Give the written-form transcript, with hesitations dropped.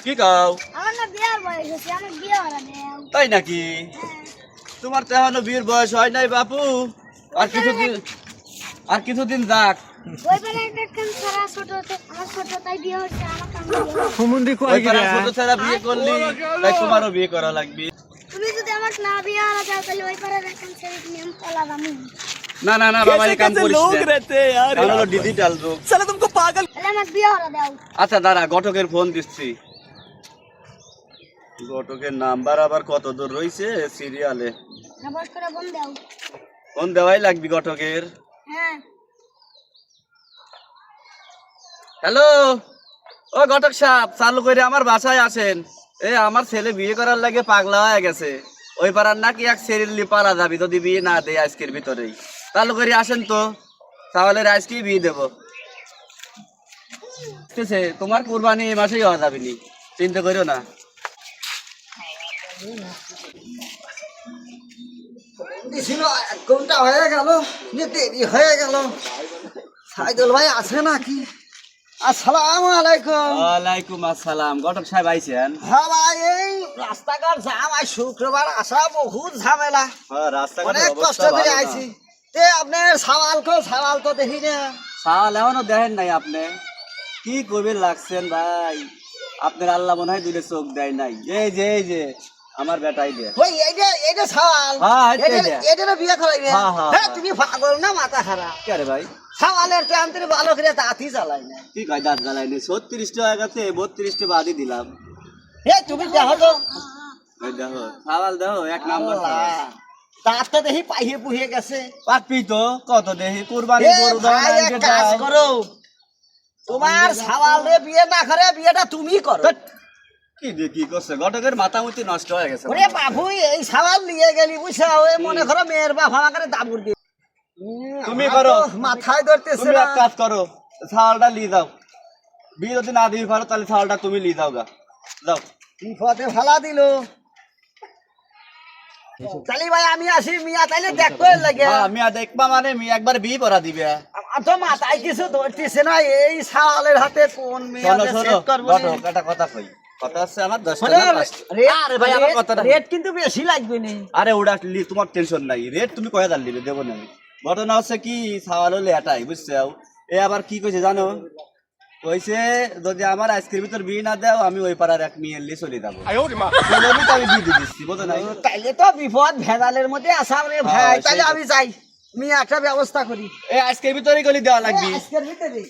কি কাও? আমার না বিয়ার বয়স হচ্ছে, আমার বিয়ে হওয়া দেও। তাই নাকি? তোমার তো এখনো বিয়ের বয়স হয় নাই বাপু। আর কিছুদিন যাক। ওই বেলা একটা ছাড়া ছোট আমার ছোট তাই বিয়ে হচ্ছে, আমার কাম হুমুন্দি কই ওই পাড়ার গিরা ছোট ছেলে বিয়ে করলি, তাই তোমারও বিয়ে করা লাগবে। তুমি যদি আমার না বিয়ে হওয়া দাও তাহলে ওই পাড়ার একটা ছেলে নিয়ে আমি পলাবাম। না না না বাবা, এই কাম করিস लोग না। रहते हैं यार আমার হলো ডিজিটাল যুগ। साला तुमको पागल তাহলে আমার বিয়ে হওয়া দাও। আচ্ছা দাঁড়া, ঘটকের ফোন দিচ্ছি। ঘটকের নাম্বার আবার কত দূর রইছে সিরিয়ালে? না বস করে বোন দাও। ফোন দেওয়াই লাগবে ঘটকের। হ্যাঁ হ্যালো, ও ঘটক সাহেব, চালু করে আমার বাসায় আসেন। আমার ছেলে বিয়ে করার লাগে পাগলা হয়ে গেছে। ওই পাড়ার নাকি এক সেরিলি পালা যাবি যদি বিয়ে না দেয় আজকের ভিতরেই। চালু করে আসেন তো, তাহলে আজকেই বিয়ে দেবো। ঠিক আছে, তোমার কুরবানি এই মাসেই হওয়া যাবে নি, চিন্তা করিও না। ছিল 1 ঘন্টা হয়ে গেল, দেরি হয়ে গেল। সাইদুল ভাই আছে নাকি? আসসালামু আলাইকুম। ওয়ালাইকুম আসসালাম। ঘটক সাহেব আইছেন? হ্যাঁ ভাই, এই রাস্তাঘাট জাম, আজ শুক্রবার আসা বহুত ঝামেলা, অনেক কষ্ট করে আইছি। তে আপনার সাওয়াল তো দেখি না। সাল এখনো দেখেন নাই আপনি? কি করবেন লাগছেন ভাই, আপনার আল্লাহ মনে হয় দুটো চোখ দেয় নাই। এই যে আমার বেটাই দে। ওই এইটা সাওয়াল, হ্যাঁ, এইটা। এটা বিয়ে করাইবে? হ্যাঁ, হ্যাঁ, হ্যাঁ, হ্যাঁ। তুমি পাগল না মাথা খারাপ? কে রে ভাই? সাওয়ালের টানতে ভালো করে দাঁতই জ্বালাই না। কি কয় দাঁত জ্বালাইনি? 36 টাকা গেছে, 32 বাদই দিলাম। তুমি দেখো তো, ওই দেখো সাওয়াল, দেখো 1 নাম্বার সাওয়াল। দাঁতটা দেখি পাইয়ে পুহিয়ে গেছে। পাপি তো কত দেখি কুরবানি এ গরু দাও ভাই, এক কাজ করো, তোমার সাওয়ালে বিয়ে না করে বিয়েটা তুমি করো। কি করছে? ঘটকের মাথামুতি নষ্ট হয়ে গেছে। ওরে বাবু, এই সাওয়াল নিয়ে গেলি বুঝছো, ওই মনে করো মেয়ের বাপ আমাকে দাবুর দিয়ে। তুমি আমার করো। তো মাথায় ধরতেছে তুমি না। এক কাজ করো, ছাওয়ালটা নিয়ে যাও। বিয়ে যদি না দিবি পারো তাহলে ছাওয়ালটা তুমি নিয়ে যাও গা। যাও। বিপদে ফেলা দিল। তাহলে ভাই আমি আসি, মিয়া তাইলে দেখতে লাগে। মিয়া দেখবা মানে মিয়া একবার বিয়ে করা দিবে। আমার তো মাথায় কিছু ধরতেছে না, এই সাওয়ালের হাতে কোন মেয়ে শোনো শোনো সেট করবো। ঘটক, একটা কথা কই। কথা হচ্ছে আমার 10 টাকা 5 টাকা। আরে ভাই আমার কথাটা। রেট কিন্তু বেশি লাগবে না। আরে ওটা তোমার টেনশন নাই, রেট তুমি কয় হাজার নিবে দেবো না আমি। ঘটনা হচ্ছে কি, ছাওয়াল হলে এটাই বুঝছো। এ আবার কি কইছে জানো? কইছে যদি আমার আজকের ভিতর বিয়ে না দাও আমি ওই পাড়ার এক মেয়ে নিয়ে চলে যাবো। আমি তো বিয়ে দিয়ে দিচ্ছি, বুঝো নাই? তাইলে তো বিপদ ভেদালের মধ্যে আসা রে ভাই। হ্যাঁ, তাহলে সেই তো। আমি যাই, আমি একটা ব্যবস্থা করি আজকের ভিতরে গলি দেওয়া লাগবে। আজকের ভিতরে।